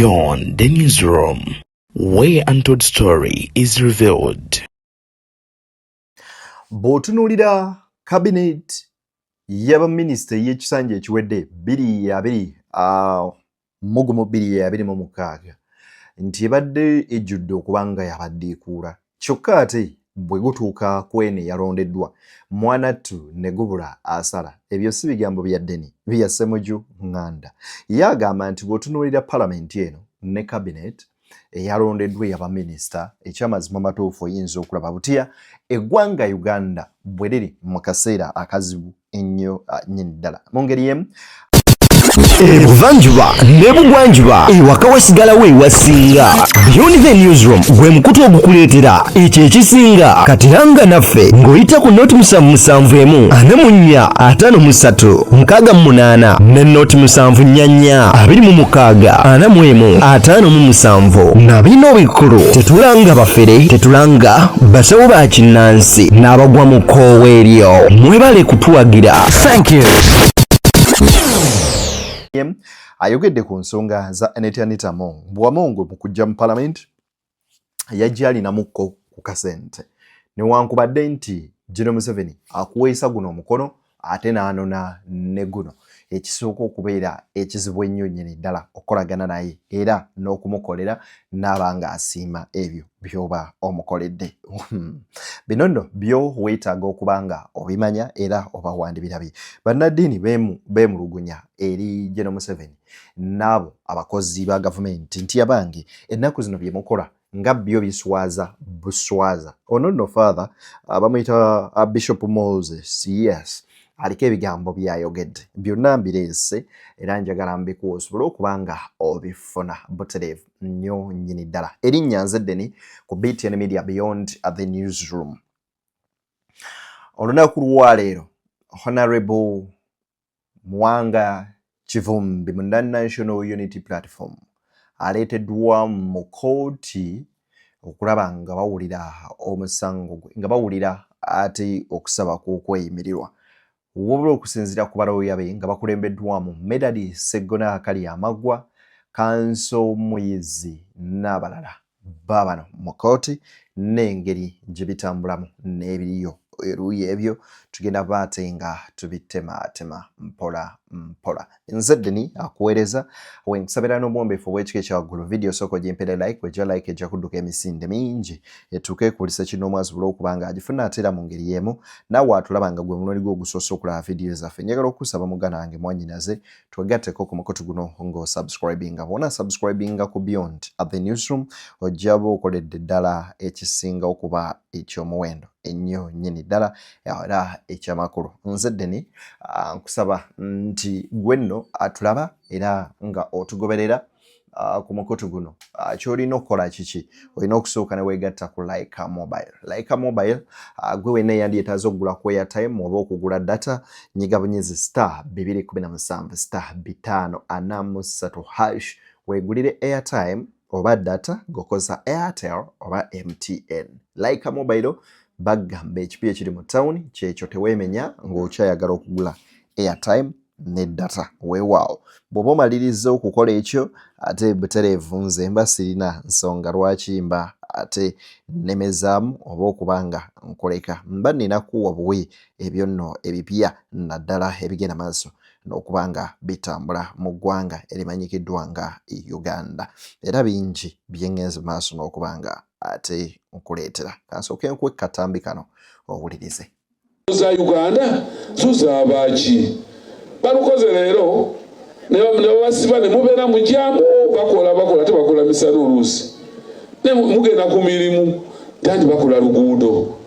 Beyond the newsroom, where untold story is revealed. Bw'otunuulira cabinet y'abaminisita y'ekisanja ekiwedde 2026 nti ebadde ejjudde okuba nga yabadde ekuula kyokka ate bwe gutuuka ku eno eyalondeddwa mwanattu ne gubula asala ebyo si bigambo bya ddeni bya Ssemujju Nganda. Ye agamba nti bw'otunuulira palamenti eno ne cabinet eyalondeddwa ey'abaminisita ekyamazima matuufu oyinza okulaba butya eggwanga Uganda bwe liri mu kaseera akazibu ennyo nnyini ddala. Mu ngeri y'emu Ebuvanjuba ne bugwanjuba ewaka wasigalawo ewasinga. Beyond the newsroom gwe mukutu ogukuleetera ekyo ekisinga katiranga naffe ng'oyita ku noti 774 ne noti 744 na bino bikulu tetulanga bafere tetulanga basawo ba kinnansi n'abagwa mu kkoowa eryo mwebale kutuwagira. Thank you. ayogedde ku nsonga za Anita Among. Bw'Among mu kujja mu palamenti yajja alinamukko ku kasente newankubadde nti General Museveni akuweesa guno omukono ate n'anona ne guno ekisooka okubeera ekizibu ennyo nnyini ddala okolagana naye era n'okumukolera n'abanga asiima ebyo by'oba omukoledde. Bino nno byo weetaaga okubanga obimanya era oba wandibirabye. Bannaddiini beemulugunya eri General Museveni n'abo abakozi ba gavumenti nti abange ennaku zino bye mukola nga byo biswaza buswaza. Ono nno father bamuyita Bishop Moses, yes, aliko ebigambo byayogedde byonna mbireese era njagala mbikuwa osobole okubanga obifuna butereevu nnyo nnyini ddala. Erinnya nze Ddeni ku BTN Media Beyond the newsroom. Olunaku lwaleero Honorable Mwanga Kivumbi mu National Unity Platform aleeteddwa mu kooti okulaba nga bawulira omusango gwe nga bawulira ate okusaba kw'okweyimirirwa wabula okusinziira ku balooya be nga bakulembeddwamu Medadi Sseggona Akali Amaggwa, Kanso Muyizi n'abalala baabano mu kooti n'engeri gye bitambulamu n'ebiriyo eruuyi ebyo tugenda baate nga tubitemaatema mpola mpola. Nze Ddeni akuweereza wenkusabira n'obwombeefu obw'ekika ekyawaggulu. Video sooka ogimpere like, wejja like ejja kudduka emisinde mingi etuuke ekulisa kino omwasobola okuba nga agifuna ate era mu ngeri y'emu naawe atulaba nga gwe munooni gwe ogusoose okulaba vidiyo zaffe. Njagala okusaba mugana wange mwannyinaze twegatteko ku mukutu guno ng'osubscribinga. Bw'ona subscribinga ku Beyond the newsroom ojjaba okoledde ddala ekisinga okuba eky'omuwendo ennyo nnyini ddala era ekyamakulu. Nze Ddeni nkusaba nti gwe nno atulaba era nga otugoberera ku mukutu guno kyolina okukola kiki? Olina okusooka ne weegatta ku Like Mobile. Like Mobile gwe wenna eyandyetaaza okugula ku airtime oba okugula data nyiga bunyezi *217*543# weegulire airtime oba data gokoza Airtel oba MTN. Like Mobile bagamba ekipi ekiri mu town kyekyo teweemenya ng'okyayagala okugula airtime ne data. Weewaawo bw'oba omaliriza okukola ekyo ate butereevu nze mba sirina nsonga lwaki mba ate nemezaamu oba okubanga nkoleka mba ninakuwa buwi ebyo nno ebipya naddala ebigenda maaso n'okubanga bitambula mu ggwanga erimanyikiddwa nga Uganda era bingi byengenze maaso n'okubanga ate nkuleetera. Kansooke nkuwe katambi kano owulirize. Za Uganda zo zaabaki balukoze leero ne basiba ne mubeera mujjamu bakola tebakola misana oluusi ne mugenda ku mirimu tandi bakola luguudo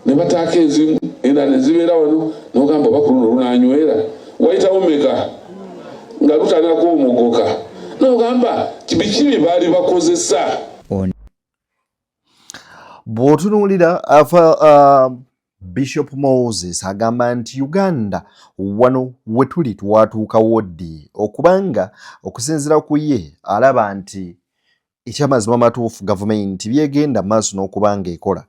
ne bataaka ezimu era ne zibeera wano n'ogamba bakuluno lunanywera wayitawo meka nga lutanako omugoka n'ogamba biki baali bakozesa. Bw'otunuulira Bishop Moses agamba nti Uganda wano wetuli twatuukawo ddi okubanga okusinziira ku ye alaba nti ekyamazima matuufu gavumenti byegenda maaso n'okubanga ekola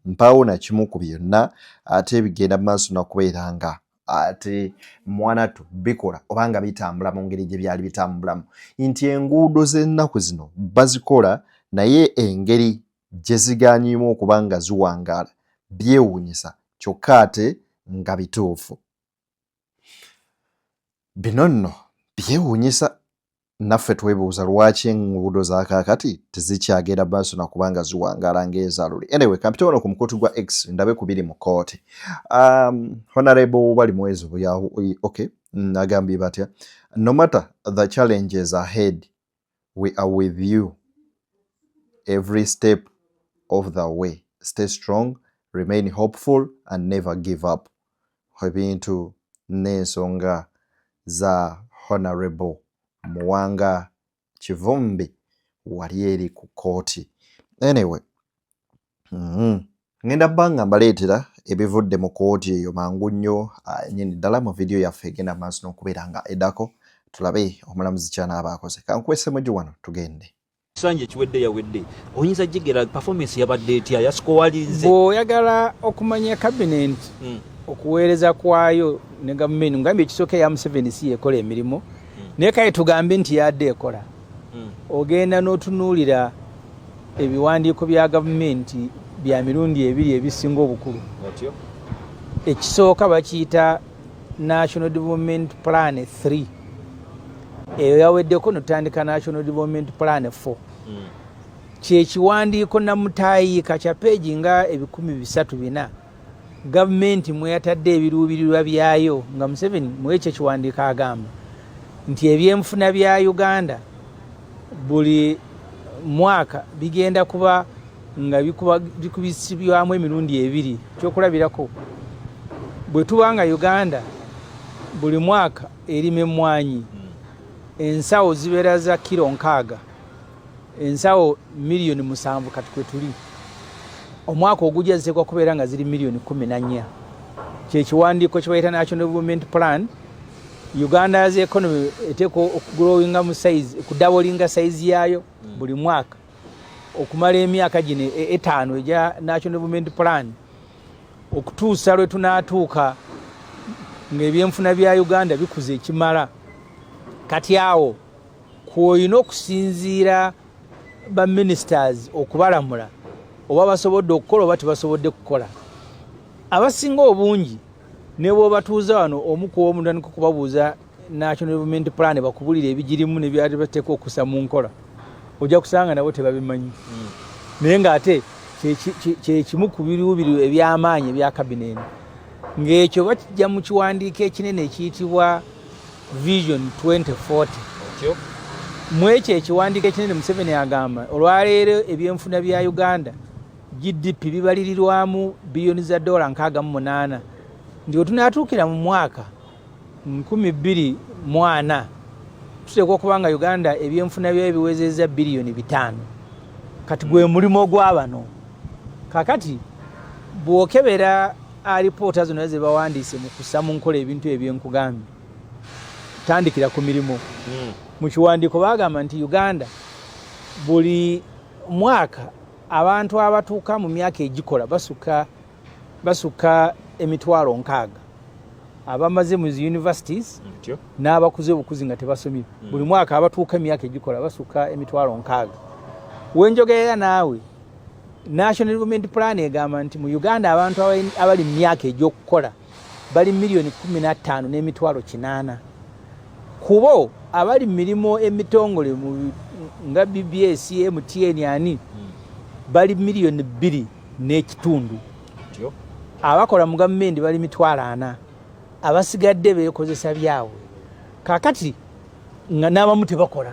mpaawo na kimu ku byonna ate bigenda maaso n'okubeera nga ate mwanatu bikola obanga bitambula mu ngeri gye byali bitambulamu nti enguudo z'ennaku zino bazikola naye engeri gye ziganyimu okuba nga ziwangaala byewuunyisa kyokka ate nga bituufu. Bino nno byewuunyisa naffe twebuuza lwaki enguudo za kaakati tezikyagenda maaso na kubanga ziwangaala ng'ezaaluli. Anyway, kampita wano ku mukutu gwa X ndabe ku biri mu kooti. Honorable bali mwezi okay, agambye batya. No matter the challenges ahead, we are with you every step of the way. Stay strong, remain hopeful and never give up. Ebintu n'ensonga za Honorable Mwanga Kivumbi wali eri ku kooti. Anyway, ngenda banga mbaleetera ebivudde mu kooti eyo mangu nnyo nyini ddala mu video yaffe egenda maaso n'okubeera nga eddako tulabe omulamuzi ky'anaaba akoze. Kankwese muju wano tugende. Sanje kiwedde yawedde oyinza jigera performance yabadde etya yasikowalinze bw'oyagala okumanya cabinet okuweereza kwayo ne gavumenti ngambye ekisooka ya Museveni si yekola emirimu naye kale tugambe nti yadde ekola ogenda n'otunuulira ebiwandiiko bya gavumenti bya mirundi ebiri ebisinga obukulu. Ekisooka bakiyita National Development Plan 3 eyo yaweddeko notandika National Development Plan 4 kyekiwandiiko namutayiika kya peegi nga 304 gavumenti mwe yatadde ebiruubirirwa byayo nga Museveni mwekyo kiwandiiko agamba nti ebyenfuna bya Uganda buli mwaka bigenda kuba nga bikubisibwamu emirundi ebiri. Kyokulabirako bwe tubanga Uganda buli mwaka erima emmwanyi ensawo zibeera za kilo 6 ensawo miliyoni 7 kati kwe tuli omwaka ogujazekwa kubeera nga ziri miliyoni 14. Kyekiwandiiko kibayita National Development Plan. Uganda's economy eteko growing mu size kudabolinga size yayo buli mwaka okumala emyaka gino 5 eja National Development Plan okutuusa lwe tunaatuuka ng'ebyenfuna bya Uganda bikuze ekimala. Kati awo kwolina okusinziira ba ministers okubalamula oba basobodde okukola oba tebasobodde kukola. Abasinga obungi ne bw'obatuuza wano omu ku omundani kubabuuza National Development Plan bakubulira ebigirimu ne byali bateeka okusa mu nkola ojja kusanga nabo tebabimanyi. Naye ng'ate kyekimu ku biruubiru eby'amaanyi ebya kabineeti ng'ekyo bakijja mu kiwandiiko ekinene ekiyitibwa Vision 2040. Mwekyo ekiwandiiko ekinene Museveni agamba olwaleero ebyenfuna bya Uganda GDP bibalirirwamu biliyoni za dola 68 ndio tunatuukira mu mwaka 2024 tuteekwa okubanga Uganda ebyenfuna byayo biwezezza biliyoni 5. Kati gwe mulimo gw'abano kakati bw'okebera alipoota zonna ze bawandiise mu kussa mu nkola ebintu ebyenkugambye tandikira ku mirimu. Mu kiwandiiko bagamba nti Uganda buli mwaka abantu abatuuka mu myaka egikola basuka emitwalo 6 abamaze mu universities n'abakuze bukuzi nga tebasomye. Buli mwaka abatuuka emyaka egikola basuka emitwalo 6. Wenjogerera naawe National Development Plan egamba nti mu Uganda abantu abali mu myaka egy'okukola bali miliyoni 15 n'emitwalo 8. Kubo abali milimo emitongole nga BBS MTN ani bali miliyoni 2 n'ekitundu. Abakola mu gavumenti bali mitwalo 4. Abasigadde beekozesa byawe kakati nga n'abamu tebakola.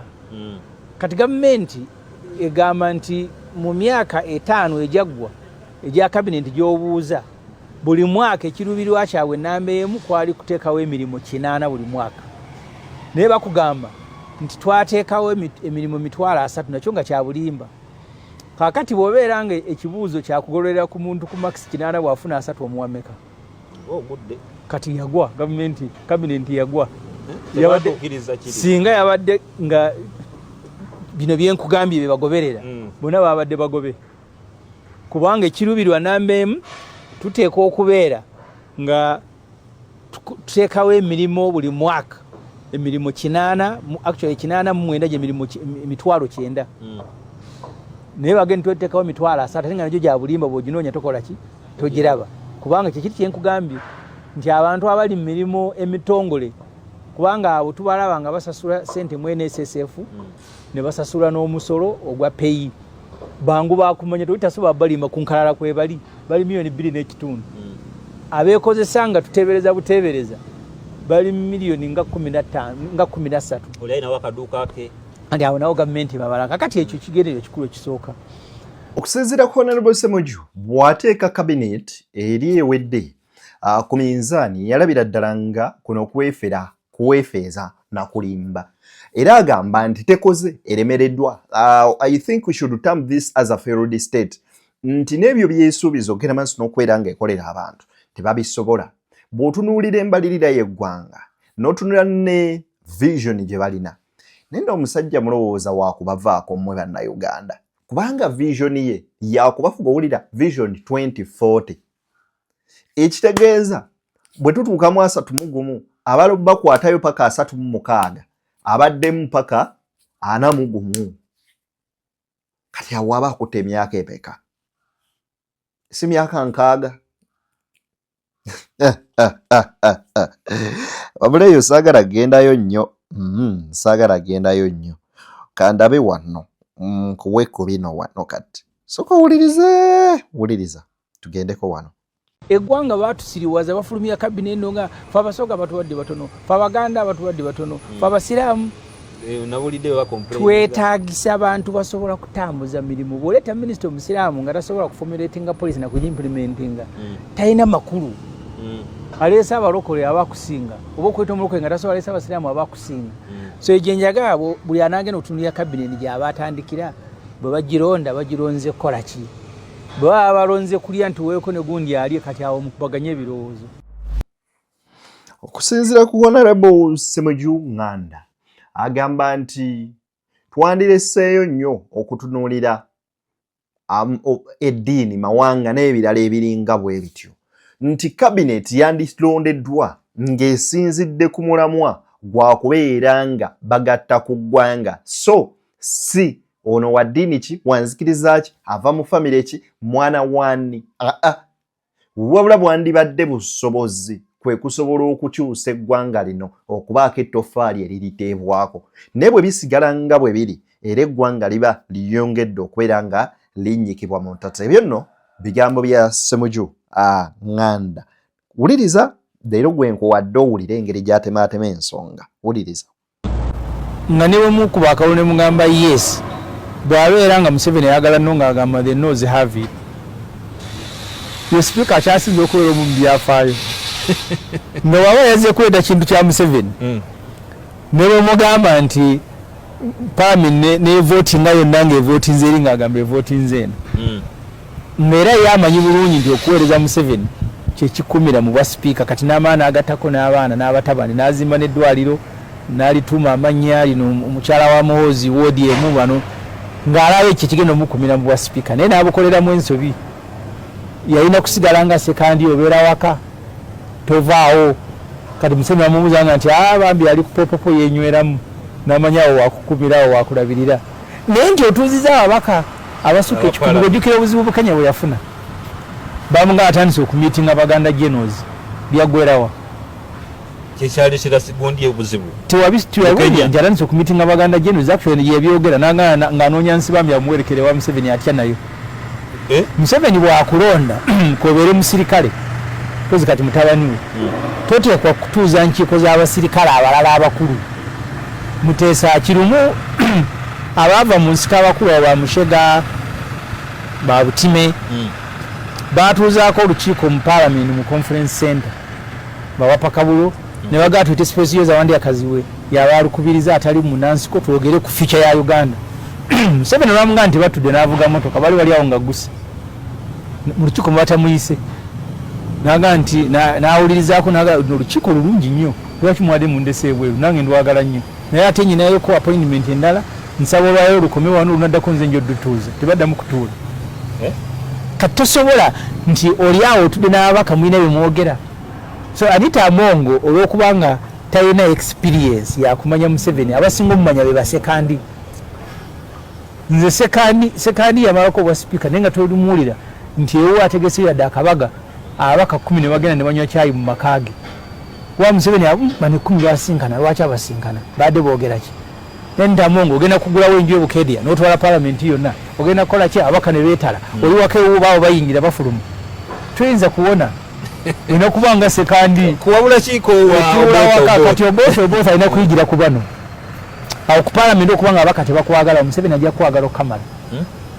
Kati gavumenti egamba nti mu myaka 5 ejaggwa egya kabineti gy'obuuza buli mwaka ekiruubirirwa kyabwe nnamba emu kwali kuteekawo emirimu 8 buli mwaka. Naye bakugamba nti twateekawo emirimu 30 nakyo nga kya bulimba. Kakati bw'obeera nga ekibuuzo kyakugololera ku muntu ku max 8 bw'afuna 3 omuwameka. Kati yagwa gavumenti kabineti yagwa. Singa yabadde nga bino byenkugambye bye bagoberera bonna babadde bagobe. Kubanga ekiruubirwa nnamba emu tuteekwa okubeera nga tuteekawo emirimu buli mwaka emirimu 8 actually 8 mu 9 emirimu 900 naye bagenda tweteekawo 300 ate nga nagyo gya bulimba bw'oginoonya tokola ki togiraba kubanga kye kiti kye nkugambye nti abantu abali mu mirimu emitongole kubanga abo tubalaba nga basasula sente mu NSSF ne basasula n'omusolo ogwa peyi bangu bakumanya tolitasobola balimba ku nkalala kwe bali milioni 2.5 abeekozesa nga tuteebereza buteebereza bali milioni nga 15 nga 13 oli ayina wakaduuka ke andi awo nawo gavumenti babala kakati ekyo kigendera ekikulu ekisooka okusinziira ku Honorable Ssemujju bw'ateeka cabinet eri ewedde ku minzaani yalabira ddala nga kuno kuweefeeza na kulimba era agamba nti tekoze eremereddwa. I think we should term this as a failed state nti n'ebyo byesuubiza okugenda maaso n'okubeera ng'ekolera abantu tebabisobola. Bw'otunuulira embalirira y'eggwanga n'otunula ne vision gye balina nenda omusajja mulowooza wakubavaako mmwe bannayuganda kubanga vision ye yakubafuga owulira vision 2040 ekitegeeza bwe tutuuka mu 31 abalo bakwatayo paka 36 abaddemu paka 41 kati awo aba akutte emyaka epeka si myaka 6 wabuleyo saagala gendayo nnyo saagala gendayo nnyo kandabe wano kuweko bino wano kati soka wuliriza tugendeko wano. Eggwanga batusiriwaza bafulumya kabine eno nga fe abasoga batuwadde batono fe abaganda batuwadde batono fe abasiraamu twetaagisa abantu basobola kutambuza mirimu. Bw'oleeta minisita omusiraamu nga tasobola kufomulatinga poliisi na kugimplementinga talina makulu aleesa abalokole abakusinga oba okweta omulokole nga tasobola aleesa abasiraamu abakusinga. So egye njagala buli anaagenda okutunulira kabineti gy'aba atandikira bwe bagironda bagironze kukola ki bwe baba balonze kulya nti weeko ne gundi alye kati awo mukubaganye ebirowoozo. Okusinziira ku Honorable Ssemujju Nganda agamba nti twandireseeyo nnyo okutunuulira eddiini mawanga n'ebirala ebiringa bwe bityo nti kabineti yandirondeddwa ng'esinzidde ku mulamwa gwa kubeera nga bagatta ku ggwanga so si ono wa ddiini ki wanzikiriza ki ava mu famire ki mwana wani wabula bwandibadde busobozi kwe kusobola okukyusa eggwanga lino okubaako ettoffaali eririteebwako naye bwe bisigala nga bwe biri era eggwanga liba liyongedde okubeera nga linnyikibwa mu ntata. Ebyo nno bigambo bya Ssemujju Nganda. Wuliriza leero gwe nkuwadde owulire engeri gy'atemaatema ensonga. Wuliriza. Nga ne bwe mukuba akalo ne mugamba yes bw'abeera nga Museveni ayagala nno ng'agamba the nose have it. Ye speaker akyasinze okubeera omu byafaayo nga waba yazze kweta kintu kya Museveni ne bwe mugamba nti pami ne voting nga yonna ng'evootinze eri ng'agamba evootinze eno era yamanyi bulungi nti okuweereza Museveni kyekikumira mu bwa sipiika kati n'amaana agattako n'abaana n'abatabani n'azimba n'eddwaliro n'alituuma amannya lino omukyala wa Muhoozi woodi emu bano ng'alaba ekyo kigenda omukumira mu bwa sipiika naye n'abukoleramu ensobi yalina kusigala nga sekandi obeera waka tovaawo kati Museveni amubuuzanga nti bambi ali kupopopo yenyweramu n'amanyawo wakukumirawo wakulabirira naye nti otuuziza ababaka abasuka ekikumi ojjukira obuzibu Bukenya bwe yafuna bamunga atandise okumiitinga Baganda Generals byaggwerawa kyekyali kirasigundi obuzibu atandise okumiitinga Baganda Generals actually yebyogera ng'anoonya Nsibambi amuwerekere wa Museveni atya nayo Museveni bw'akulonda kobeere musirikale kozi kati mutabani we toteekwa kutuuza nkiiko z'abasirikale abalala abakulu Muteesa Kirumu abaava mu nsiko abakulu ba Mushega ba Butime batuuzaako olukiiko mu Parliament mu Conference Center bawapa Kabulo ne bagaa tuyite special zawandi akaziwe yabalukubiriza atali munansiko twogere ku future ya Uganda. Museveni bamugaa nti batudde n'avuga motoka bali wali awo nga gusa mu lukiiko mubatamuyise naga nti n'awulirizaako naga olukiiko lulungi nnyo lwaki muwadde mundese ebweru nange ndwagala nnyo naye ate nyinayoko appointment endala nsaba olwayo olukome wano lunaddako nze njodutuuza tebaddamu kutuula kati tosobola nti oli awo otudde n'ababaka mulina bye mwogera So Anita Amongo olwokubanga talina experience ya kumanya Museveni abasinga omumanya be basekandi nze sekandi yamalako bwa speaker nenga tolumuulira nti ewo ategesera dda akabaga abaka 10 ne bagenda ne banywa chai mu makage wa Museveni mani 10 basinkana lwaki abasinkana badde boogera ki nenda Amongo ogenda kugulawo enju ebukedia n'otwala parliament yonna ogenda kola ki abaka ne beetala oli wakewo bawo bayingira bafulumu tuyinza kuwona inokubanga sekandi kuwabula kiko kati oboth alina kuyigira ku bano awo ku parliament okubanga abaka tebakwagala Museveni ajja kwagala okamala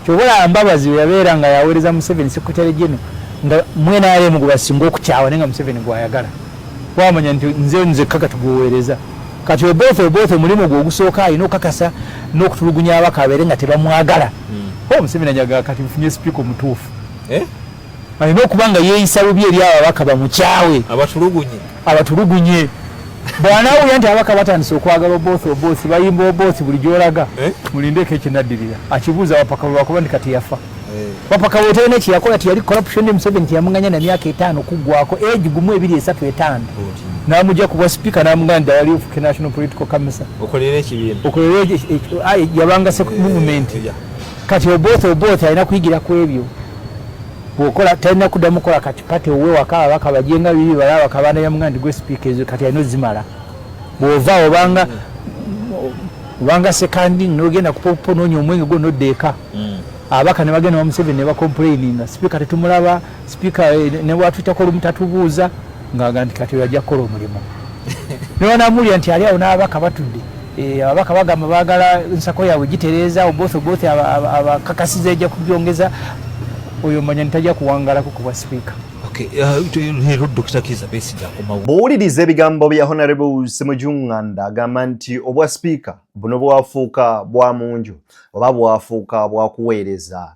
kyobola Mbabazi we yabeera nga yaweereza Museveni secretary general nga mwena ale muguba singa okukyawa nenga Museveni gwayagala wamanya nti nze kaka tuguweereza kati oboth mulimu gwo ogusooka alina okakasa n'okutulugunya abaka abeere nga tebamwagala Museveni ajagala kati mfunye speaker omutuufu alina okubanga yeeyisa bubi eri ababaka bamukyawe abatulugunye bw'anaawulira nti abaka batandise okwagala oboth bayimba oboth buli gy'olaga mulindeko ekinaddirira akibuuza wapaka lwakuba ndi kati yafa wapaka wetalina kyeyakola tiyali corruption Museveni tiyamunganya na myaka 5 okuggwako egi gumu 2-3-5 n'amugja kubwa speaker n'amugamba nti wali ofuke national political commission okolera yabanga movement kati oboth alina kuyigira ku ebyo bwokola talina kuddamu kola kati pate owe waka abaka bajenga bibi balaba kabana yamugamba nti gwe speaker ezo kati alina zimala bwova obanga sekandi n'ogenda kuponoonya omwenge gwo n'oddeeka abaka ne bagenda wa Museveni ne bacomplaininga speaker tetumulaba speaker ne watwitako olumutatubuuza ng'agamba nti kati yajja kukola omulimu newanamulya nti ali awo n'ababaka batudde ababaka bagamba baagala nsako yaabwe gitereeza oboth abakakasiza ejja kubyongeza oyo manya ntajja kuwangalako kuba speaker. Bw'owuliriza ebigambo bya Honorable Ssemujju agamba nti obwa speaker buno bwafuuka bwa munju oba bwafuuka bwa kuweereza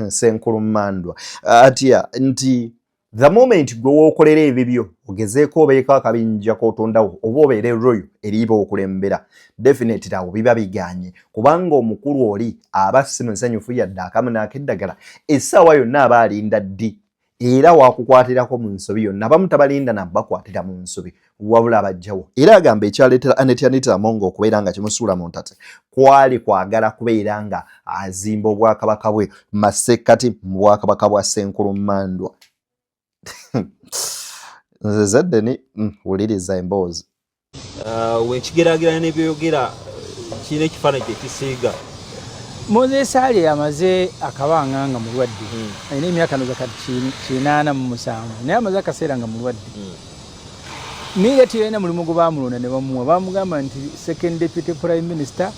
Senkulu Mmandwa atya nti the moment gwe wookolera ebibyo ogezeeko obeeko akabinja k'otondawo oba obeere royo eriiba okulembera definitely awo biba biganye kubanga omukulu oli aba si musanyufu yadde akamu n'akeddagala essaawa yonna aba alinda ddi era wakukwatirako mu nsobi yonna abamu tabalinda nabbakwatira mu nsobi wabula abajjawo era agamba ekyaleetera Anita Amongo okubeera nga kimusuula mu ntate kwali kwagala kubeera nga azimba obwakabaka bwe masekkati mu bwakabaka bwa Senkulu Mmandwa. Nze Zeddeni wuliriza emboozi wekigeraageranya n'ebyoyogera kirina ekifaananyi kyekisiiga Moses Ali yamaze akabanga nga mulwadde alina emyaka noza kati 87 naye amaze akaseera nga mulwadde niye tiyalina mulimu gwe baamulonda ne bamuwa bamugamba nti second deputy prime minister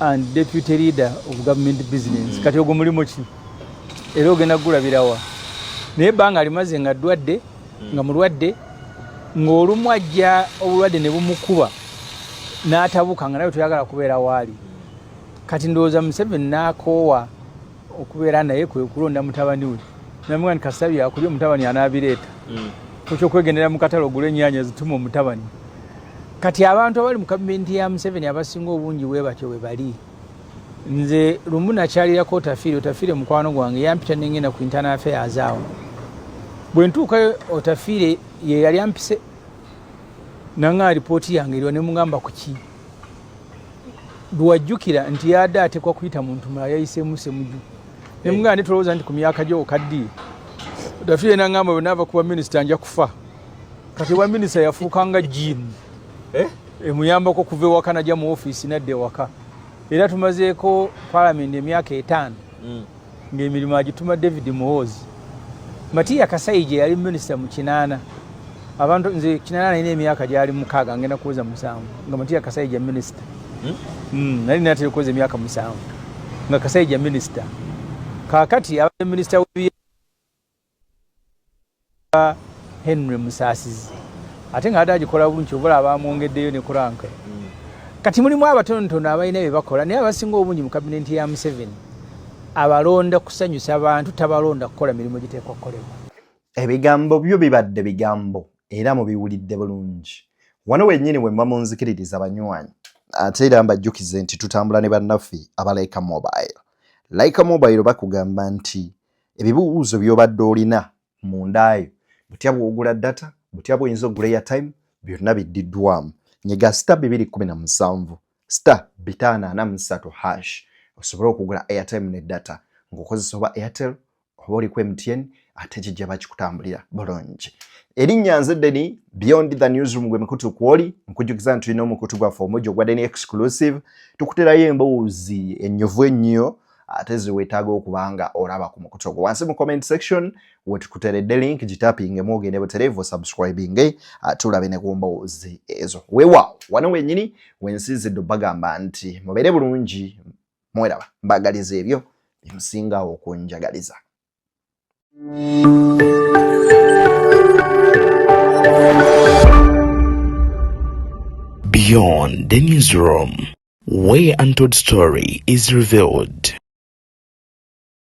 and deputy leader of government business kati ogwo mulimu ki era ogenda gulabirawa naye bbanga alimaze nga ddwadde nga mulwadde ng'olumu ajja obulwadde ne bumukuba n'atabuka nga naye toyagala kubeera waali kati ndowooza Museveni n'akoowa okubeera naye kwe kulonda mutabani we namugamba nti Kasabye akulya omutabani anaabireeta kukyokwegendera mu katale ogula ennyaanya zituma omutabani kati abantu abali mu gavumenti ya Museveni abasinga obungi bwe batyo bwe bali nze lumu nakyalirako Otafiire mukwano gwange yampita n'engenda ku internal affairs awo bwe ntuuka Otafiire ye yali ampise nanga ripooti yange eriwo ne mugamba ku ki lwajjukira nti yadde atekwa kuyita muntu mala yayiseemu Ssemujju ne mugamba netolowooza nti ku myaka gyo okaddiye Otafiire nangamba bwe naava kuba minisita nja kufa kati bwa minisita yafuuka nga jjiini emuyambako kuva ewaka najja mu ofiisi nadda ewaka era tumazeeko palamenti emyaka 5 ng'emirimu agituma David Muhoozi Matiya Kasaija yali minisita mu 8 abantu nze 8 nalina emyaka gyali 6 ngenda kuweza 7 nga Matiya Kasaija minisita nali natera kuweza emyaka 7 nga Kasaija minisita kaakati aba minisita w'ebye Henry Musaasizi ate nga adagikola bulungi obula abamwongeddeyo ne kuranka kati mulimu abatonotono abalina bye bakola naye abasinga obungi mu kabinenti ya Museveni abalonda kusanyusa abantu tabalonda kukola mirimu giteekwa kukolebwa. Ebigambo byo bibadde bigambo era mubiwulidde bulungi wano wennyini we muba munzikiririza banywanyi ate era mbajjukize nti tutambula ne bannaffe aba Laika Mobile bakugamba nti ebibuuzo by'obadde olina mundaayo butya bw'ogula data, butya bw'oyinza okugula airtime, byonna biddiddwamu. Nyiga *217 *543 hash osobole okugula airtime ne data ng'okozesa oba Airtel oba oliko MTN ate kijja bakikutambulira bulungi. Erinnya nze Deni, Beyond the Newsroom gwe mikutu kwoli, nkujjukiza nti tulina omukutu gwaffe omujjo gwa Deni exclusive, tukuterayo emboozi enyovu ennyo ate ziweetaaga okuba nga olaba ku mukutu ogwo. Wansi mu comment section wetukuteredde link gitapingemu ogende butereevu subscribing tulabe ne ku mboozi ezo. Weewaawo wano wennyini wensinzidde bagamba nti mubeere bulungi, mweraba, mbagaliza ebyo bimusingawo okunjagaliza. Beyond the Newsroom, where untold story is revealed.